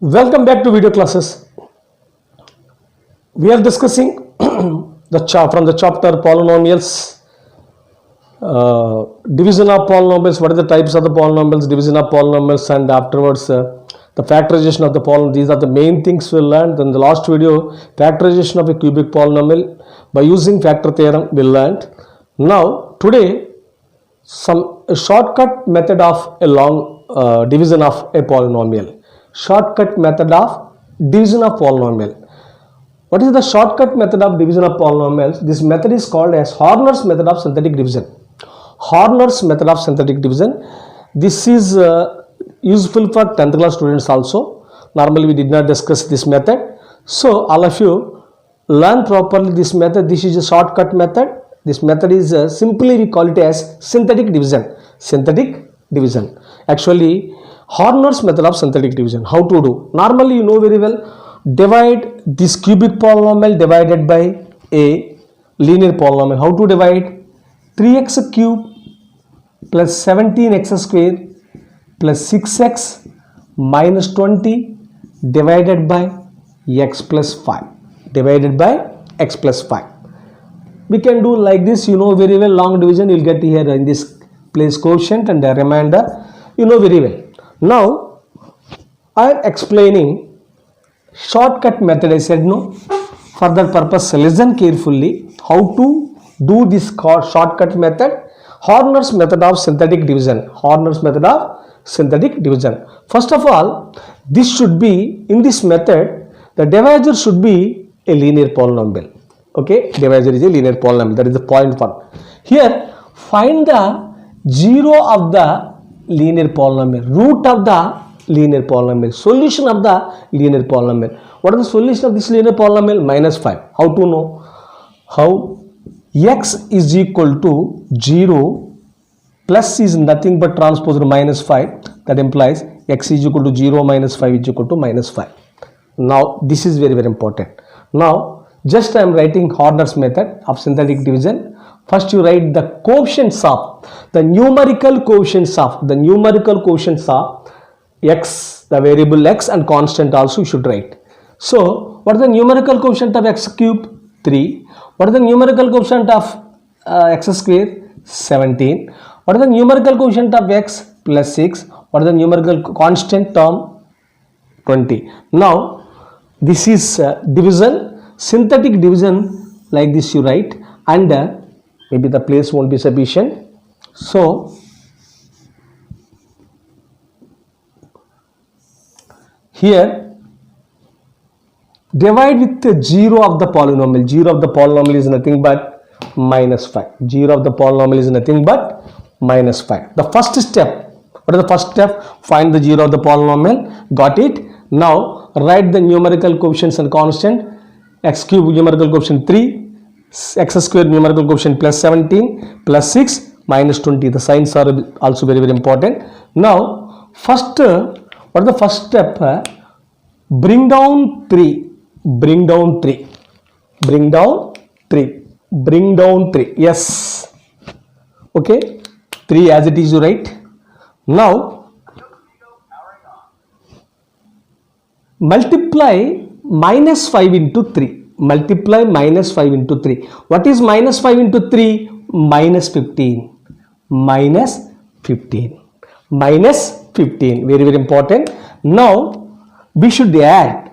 Welcome back to video classes. We are discussing from the chapter polynomials, division of polynomials. What are the types of the polynomials, division of polynomials, and afterwards the factorization of the polynomial. These are the main things we learned. In the last video, factorization of a cubic polynomial by using factor theorem we learned. Now today, a shortcut method of a long division of a polynomial. Shortcut method of division of polynomial. What is the shortcut method of division of polynomials? This method is called as Horner's method of synthetic division. Horner's method of synthetic division. This is useful for 10th class students also. Normally we did not discuss this method. So all of you learn properly this method. This is a shortcut method. This method is simply we call it as synthetic division. Synthetic division. Actually, Horner's method of synthetic division. How to do? Normally you know very well. Divide this cubic polynomial divided by a linear polynomial. How to divide? 3x cube plus 17x square plus 6x minus 20 divided by x plus 5. Divided by x plus 5. We can do like this. You know very well. Long division you will get here in this place quotient and the remainder. You know very well. Now I am explaining shortcut method. I said no. For that purpose, listen carefully how to do this shortcut method. Horner's method of synthetic division. Horner's method of synthetic division. First of all, this should be in this method. The divisor should be a linear polynomial. Okay, divisor is a linear polynomial. That is the point 1. Here, find the 0 of the linear polynomial, root of the linear polynomial, solution of the linear polynomial. What is the solution of this linear polynomial? Minus 5. How to know? How? X is equal to 0 plus is nothing but transposed minus 5. That implies x is equal to 0 minus 5 is equal to minus 5. Now this is very important. Now just I am writing Horner's method of synthetic division. First you write the coefficients of the numerical coefficients of x, the variable x, and constant also you should write. So what is the numerical coefficient of x cube? 3. What is the numerical coefficient of x square? 17. What is the numerical coefficient of x? Plus 6. What is the numerical constant term? 20. Now this is division, synthetic division, like this you write, and maybe the place won't be sufficient. So here divide with the 0 of the polynomial. 0 of the polynomial is nothing but minus 5. 0 of the polynomial is nothing but minus 5. The first step. What is the first step? Find the 0 of the polynomial. Got it. Now write the numerical coefficients and constant. X cube numerical coefficient 3. X square numerical coefficient plus 17 plus 6 minus 20. The signs are also very important. Now first, what is the first step? Bring down 3. Bring down 3. Bring down 3. Bring down 3. Yes. Okay. 3 as it is you write. Now multiply minus 5 into 3. Multiply minus 5 into 3. What is minus 5 into 3? Minus 15. Minus 15. Minus 15. Very important. Now we should add.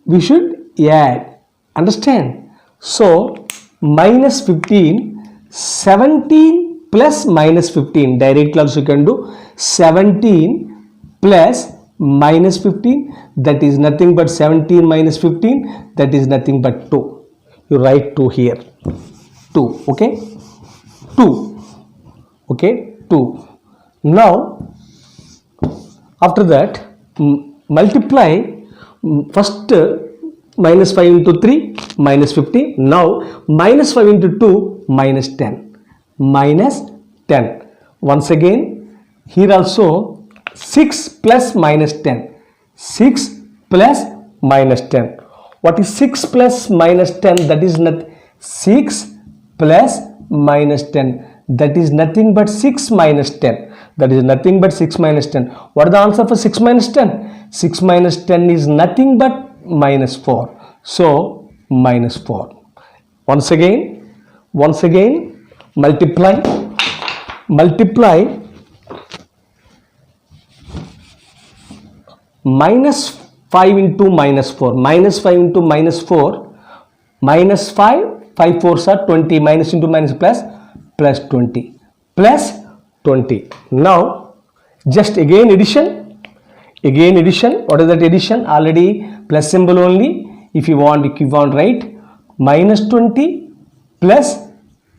We should add. Understand? So minus 15, 17 plus minus 15. Directly also you can do 17 plus minus 15. That is nothing but 17 minus 15. That is nothing but 2. You write 2 here. 2. Okay. 2. Okay. 2. Now after that multiply first minus 5 into 3 minus 15. Now minus 5 into 2 minus 10. Minus 10. Once again here also 6 plus minus 10. 6 plus minus 10. What is 6 plus minus 10? That is not 6 plus minus 10. that is nothing but 6 minus 10. That is nothing but 6 minus 10. What is the answer for 6 minus 10? 6 minus 10 is nothing but minus 4. So minus 4. Once again, multiply minus 5 into minus 4. Minus 5 into minus 4. Minus 5. 5 fours are 20. Minus into minus plus 20. Plus 20. Now, just again addition. What is that addition? Already plus symbol only. If you want, write minus 20 plus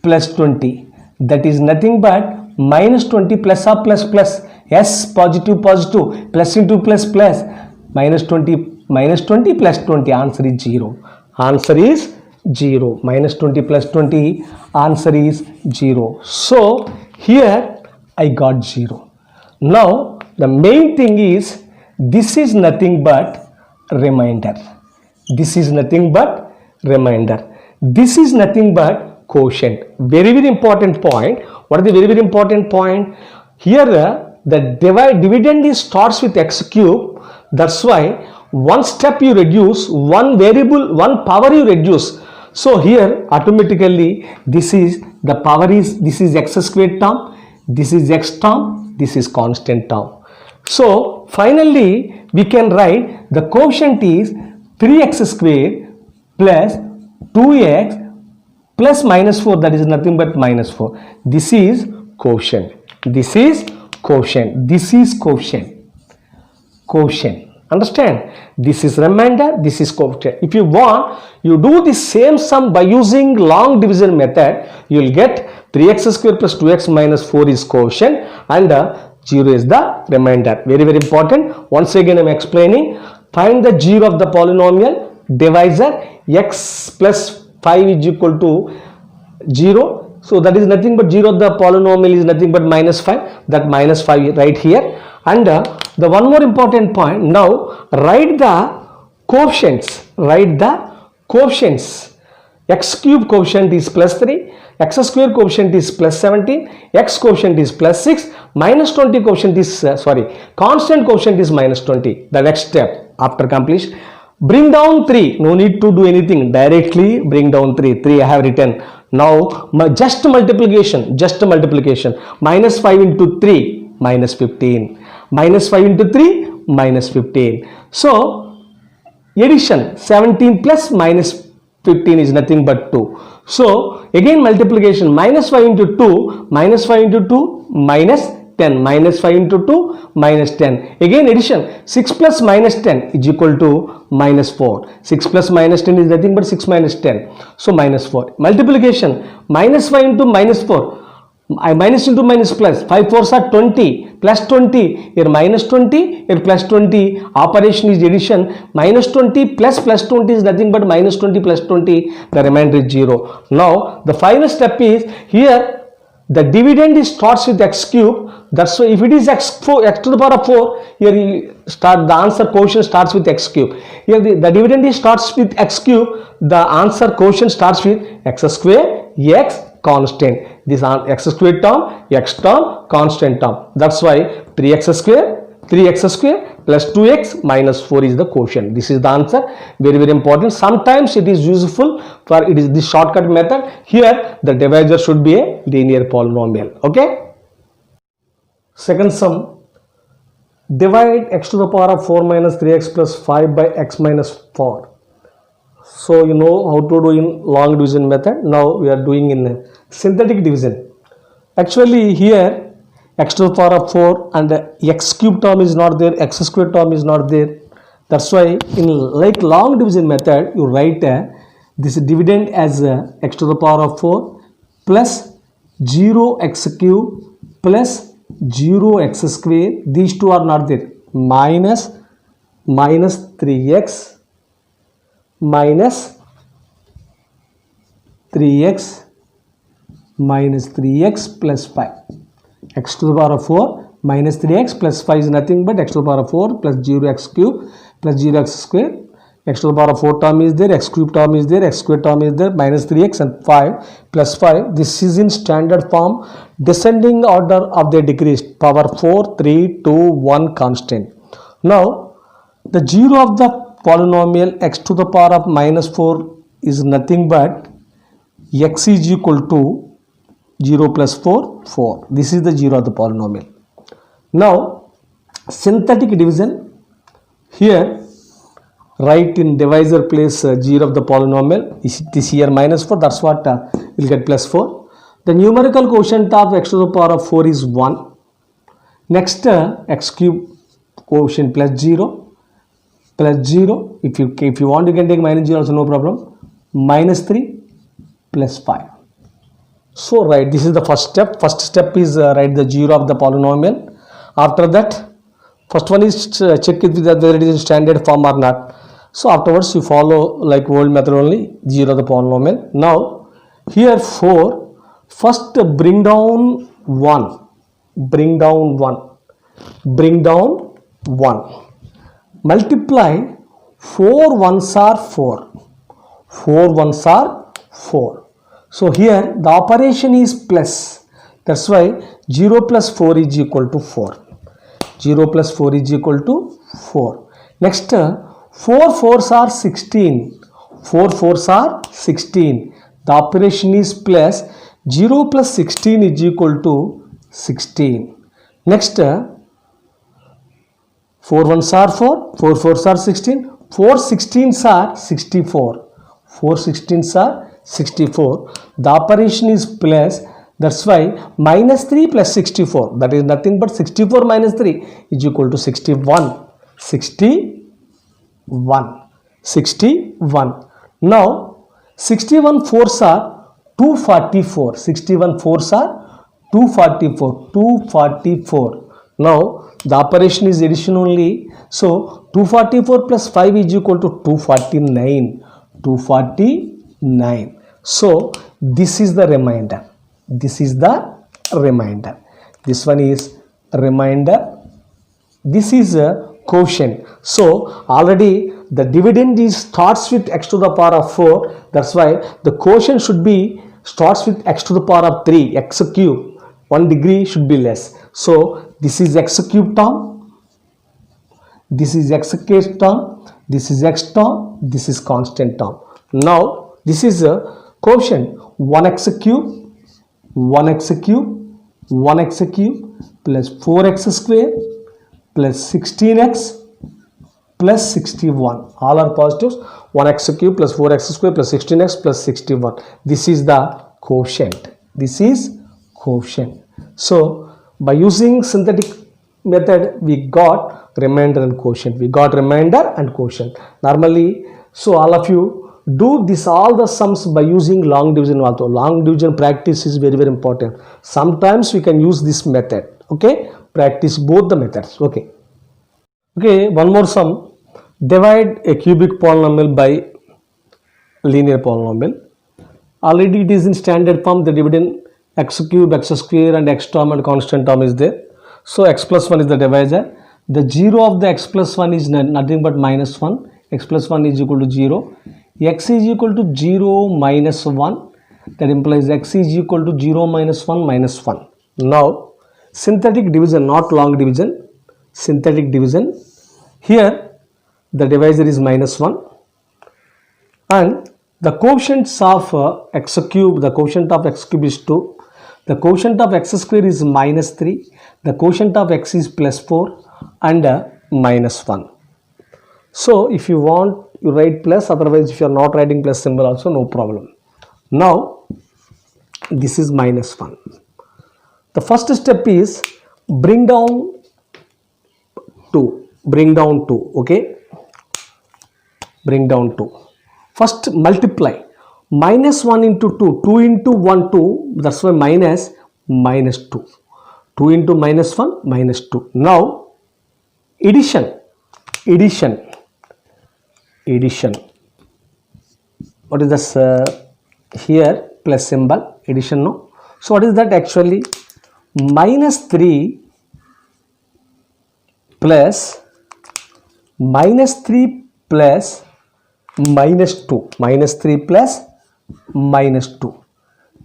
20. That is nothing but minus 20 plus or plus. Yes, positive, plus into plus. Minus 20 plus 20. Answer is 0. Minus 20 plus 20. Answer is 0. So, here I got 0. Now, the main thing is, this is nothing but remainder. This is nothing but quotient. Very important point. What is the very important point? Here the dividend starts with x cube. That's why one step you reduce, one variable, one power you reduce. So here automatically this is x squared term, this is x term, this is constant term. So finally we can write the quotient is 3x squared plus 2x plus minus 4, that is nothing but minus 4. This is quotient. Understand? This is remainder, this is quotient. If you want, you do the same sum by using long division method, you will get 3x squared plus 2x minus 4 is quotient and 0 is the remainder. Very important. Once again I am explaining. Find the 0 of the polynomial divisor. X plus 5 is equal to 0. So that is nothing but 0 of the polynomial is nothing but minus 5. That minus 5 right here. And the one more important point. Now write the coefficients. X cube quotient is plus 3. X square quotient is plus 17. X quotient is plus 6. Minus 20 quotient is constant quotient is minus 20. The next step after completion. Bring down 3. No need to do anything. Directly bring down 3. 3 I have written. Now just multiplication. Minus 5 into 3 minus 15. Minus 5 into 3 minus 15. So addition 17 plus minus 15 is nothing but 2. So again multiplication, minus 5 into 2 minus 10. Minus 5 into 2 minus 10. Again addition, 6 plus minus 10 is equal to minus 4. 6 plus minus 10 is nothing but 6 minus 10. So minus 4. Multiplication, minus 5 into minus 4. Minus into minus plus. 5 fours are 20. Plus 20. Here minus 20. Here plus 20. Operation is addition. Minus 20 plus 20 is nothing but minus 20 plus 20. The remainder is 0. Now the final step is here. The dividend starts with x cube. That's why if it is x to the power of 4, here you start the answer quotient starts with x cube. Here the dividend starts with x cube. The answer quotient starts with x square, x constant. This x square term, x term, constant term. That's why 3x square plus 2x minus 4 is the quotient. This is the answer. Very important. Sometimes it is useful for it is the shortcut method. Here the divisor should be a linear polynomial. Okay. Second sum. Divide x to the power of 4 minus 3x plus 5 by x minus 4. So you know how to do in long division method. Now we are doing in synthetic division. Actually here x to the power of 4 and x cube term is not there, x square term is not there. That's why in like long division method you write this dividend as x to the power of 4 plus 0x cube plus 0x square. These two are not there. Minus 3x minus 3x minus 3x plus 5. X to the power of 4 minus 3x plus 5 is nothing but x to the power of 4 plus 0x cube plus 0x square. x to the power of 4 term is there, x cube term is there, x square term is there, minus 3x and 5 plus 5. This is in standard form, descending order of the decreased, power 4, 3, 2, 1 constant. Now, the 0 of the polynomial x to the power of minus 4 is nothing but x is equal to 0 plus 4, 4. This is the 0 of the polynomial. Now, synthetic division, here write in divisor place 0 of the polynomial, this here minus 4, that's what we'll get plus 4. The numerical quotient of x to the power of 4 is 1. Next x cube quotient plus 0, plus 0. If you want, you can take minus 0 also, no problem. Minus 3 plus 5. So right, this is the first step. First step is write the 0 of the polynomial. After that, first one is check it whether it is in standard form or not. So afterwards you follow like old method only, 0 of the polynomial. Now here 4, first bring down 1, bring down 1, bring down 1. Multiply 4 ones are 4, 4 ones are 4. So here the operation is plus, that's why 0 plus 4 is equal to 4. 0 plus 4 is equal to 4. Next 4 fours are 16, 4 fours are 16. The operation is plus, 0 plus 16 is equal to 16. Next 4 ones are 4, 4 fours are 16, 4 16s are 64, 4 16s are 64. The operation is plus, that's why minus 3 plus 64, that is nothing but 64 minus 3 is equal to 61. 61. Now 61 fours are 244. 61 fours are 244. 244. Now the operation is addition only. So 244 plus 5 is equal to 249. 249. So this is the remainder. This is the remainder. This one is remainder. This is a quotient. So already the dividend is starts with x to the power of 4. That's why the quotient should be starts with x to the power of 3, x cube. 1 degree should be less. So this is x cube term. This is x cube term. This is x term. This is constant term. Now this is a quotient 1x cube, 1x cube, 1x cube plus 4x square plus 16x plus 61. All are positives. 1x cube plus 4x square plus 16x plus 61. This is the quotient. This is quotient. So by using synthetic method, we got remainder and quotient. We got remainder and quotient. Normally, so all of you do this all the sums by using long division also. Long division practice is very, very important. Sometimes we can use this method. Okay, practice both the methods. Okay. Okay, one more sum. Divide a cubic polynomial by linear polynomial. Already it is in standard form. The dividend x cube, x square and x term and constant term is there. So x plus 1 is the divisor. The 0 of the x plus 1 is nothing but minus 1. X plus 1 is equal to 0. X is equal to 0 minus 1. That implies x is equal to 0 minus 1 minus 1. Now synthetic division, not long division. Synthetic division. Here the divisor is minus 1 and the quotients of x cube, the quotient of x cube is 2. The quotient of x square is minus 3. The quotient of x is plus 4 and minus 1. So if you want, you write plus, otherwise if you are not writing plus symbol also, no problem. Now this is minus 1. The first step is bring down 2. Bring down 2. Okay. Bring down 2. First multiply. Minus 1 into 2. 2 into 1, 2. That's why minus 2. 2 into minus 1, minus 2. Now addition. What is this here? Plus symbol. Addition, no? So what is that actually? Minus 3 plus minus 3 plus minus 2, minus 3 plus minus 2,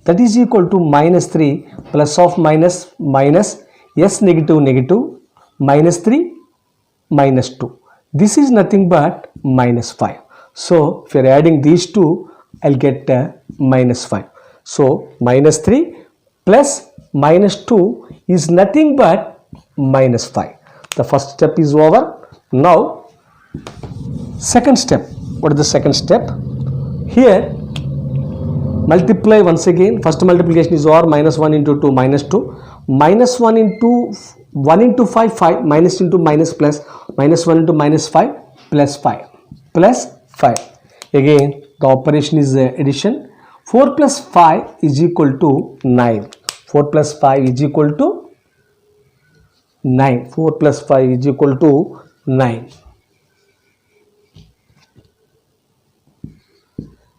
that is equal to minus 3 plus of minus minus, yes, negative negative, minus 3 minus 2. This is nothing but minus 5. So if you are adding these two, I'll get minus 5. So minus 3 plus minus 2 is nothing but minus 5. The first step is over. Now second step. What is the second step? Here multiply once again. First multiplication is over. Minus 1 into 2 minus 2. Minus 1 into 1 into 5 5. Minus into minus plus. Minus 1 into minus 5 plus 5 plus 5. Again the operation is addition. 4 plus 5 is equal to 9. 4 plus 5 is equal to 9. 4 plus 5 is equal to 9.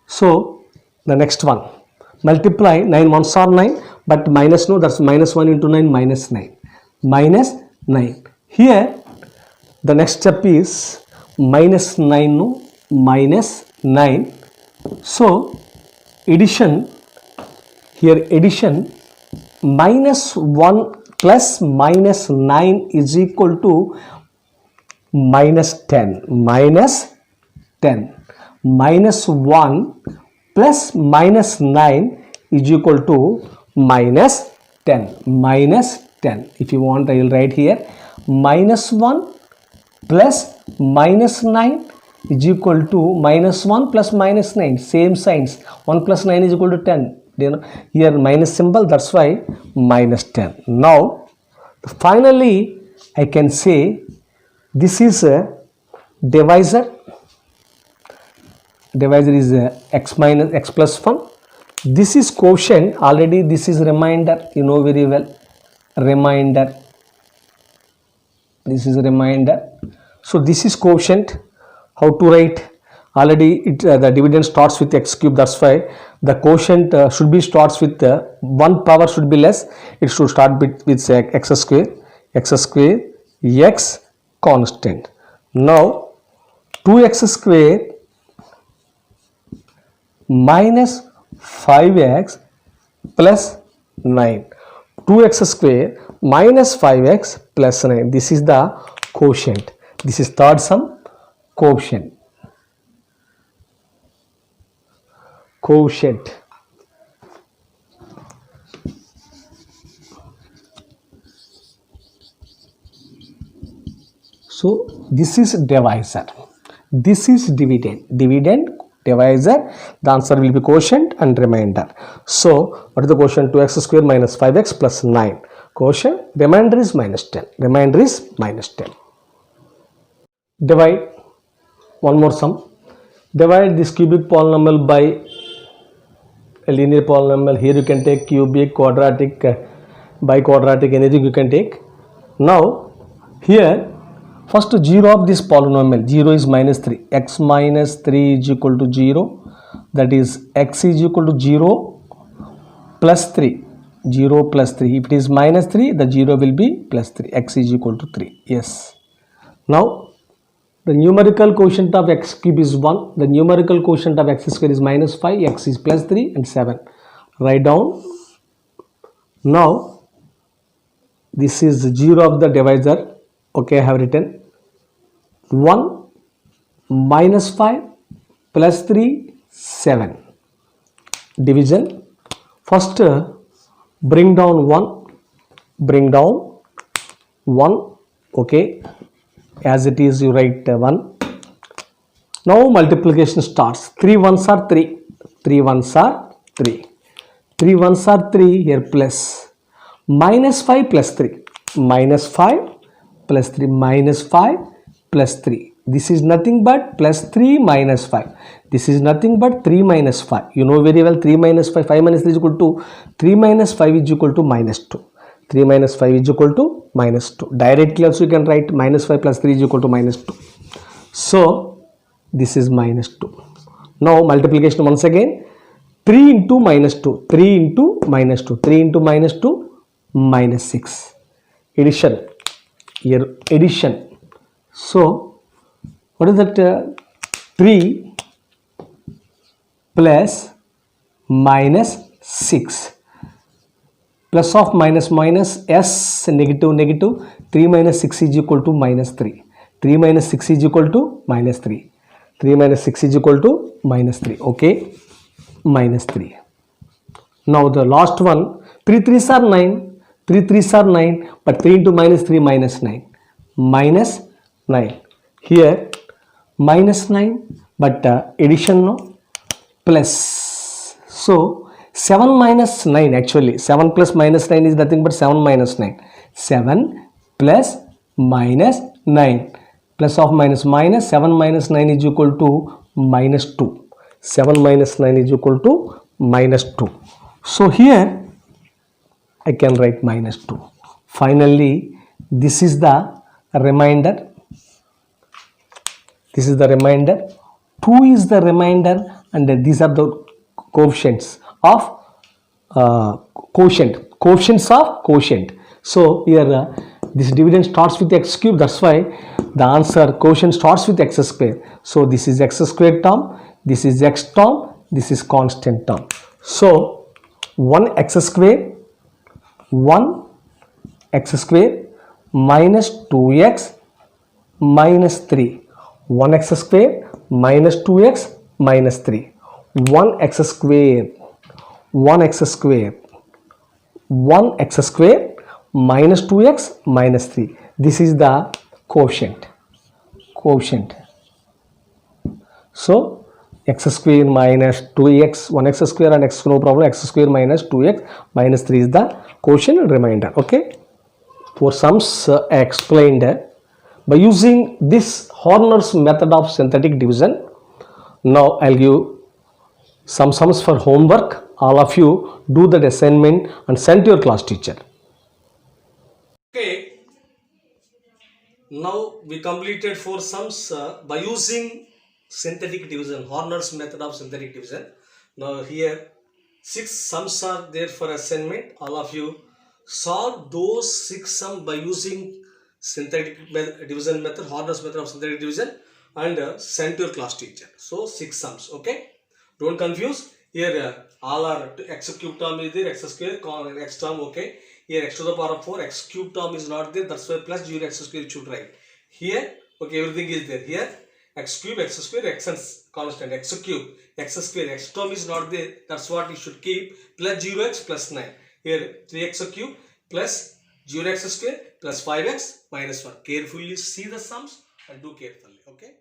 So the next one, multiply 9 ones are 9, but minus no, that's minus 1 into 9 minus 9. Minus 9. Here the next step is minus 9 no, minus 9. So addition, here addition, minus 1 plus minus 9 is equal to minus 10. Minus 10. Minus 1 plus minus 9 is equal to minus 10. Minus 10. If you want, I will write here minus 1 plus minus 9 is equal to minus 1 plus minus 9. Same signs. 1 plus 9 is equal to 10. Here minus symbol, that's why minus 10. Now finally I can say this is a divisor. Divisor is x minus x plus 1. This is quotient. Already this is remainder, you know very well. Remainder. This is remainder. So this is quotient. How to write? Already the dividend starts with x cube, that's why the quotient should be starts with one power should be less. It should start with x square, x constant. Now 2x square minus 5x plus 9. 2x square minus 5x plus 9. This is the quotient. This is third sum, quotient. Quotient. So this is divisor. This is dividend. Dividend, divisor. The answer will be quotient and remainder. So what is the quotient? 2x square minus 5x plus 9. Quotient, remainder is minus 10. Remainder is minus 10. Divide. One more sum. Divide this cubic polynomial by a linear polynomial. Here you can take cubic, quadratic, biquadratic, anything you can take. Now here first 0 of this polynomial, 0 is minus 3. X minus 3 is equal to 0. That is x is equal to 0 plus 3. 0 plus 3. If it is minus 3, the 0 will be plus 3. X is equal to 3. Yes. Now the numerical quotient of x cube is 1. The numerical quotient of x square is minus 5. X is plus 3 and 7. Write down. Now this is 0 of the divisor. Okay, I have written 1 minus 5 plus 3 7. Division. First bring down 1. Bring down 1. Okay. As it is, you write 1. Now multiplication starts. 3 ones are 3. 3 ones are 3. 3 ones are 3. Here plus. Minus 5 plus 3. Minus 5 plus 3. Minus 5 plus 3. This is nothing but plus 3 minus 5. This is nothing but 3 minus 5. You know very well 3 minus 5. 5 minus 3 is equal to 3 minus 5 is equal to minus 2. 3 minus 5 is equal to minus 2. Directly also you can write minus 5 plus 3 is equal to minus 2. So this is minus 2. Now multiplication once again. 3 into minus 2. 3 into minus 2. 3 into minus 2 minus 6. Addition. Here addition. So what is that? 3 plus minus 6. Plus of minus minus s negative negative, 3 minus 6 is equal to minus 3. 3 minus 6 is equal to minus 3. 3 minus 6 is equal to minus 3. Okay, minus 3. Now the last one, 3 3s are 9. 3 3s are 9, but 3 into minus 3 minus 9. Minus 9. Here minus 9, but addition no, plus. So 7 minus 9, actually 7 plus minus 9 is nothing but 7 minus 9. 7 plus minus 9. Plus of minus minus, 7 minus 9 is equal to minus 2. 7 minus 9 is equal to minus 2. So here I can write minus 2. Finally, this is the remainder. This is the remainder. 2 is the remainder, and these are the coefficients of coefficients of quotient. So here this dividend starts with x cube. That's why the answer quotient starts with x square. So this is x square term. This is x term. This is constant term. So 1x square minus 2x minus 3. 1x square minus 2x minus 3. 1x square minus 2x minus 3. This is the quotient. So x square minus 2x, 1x square and x, no problem, x square minus 2x minus 3 is the quotient and remainder. Okay, for sums I explained by using this Horner's method of synthetic division. Now I'll give some sums for homework. All of you do that assignment and send to your class teacher. Okay, now we completed 4 sums by using synthetic division, Horner's method of synthetic division. Now here 6 sums are there for assignment. All of you solve those 6 sums by using synthetic division method, Horner's method of synthetic division, and send to your class teacher. So 6 sums. Okay, don't confuse. Here all are x cube term is there, x square x term. Okay, here x to the power of 4, x cube term is not there. That's why plus 0 x square you should write. Here okay, everything is there. Here x cube, x square, x and constant, x cube, x square, x term is not there. That's what you should keep. Plus 0x plus 9. Here 3x cube plus 0x square plus 5x minus 1. Carefully see the sums and do carefully. Okay.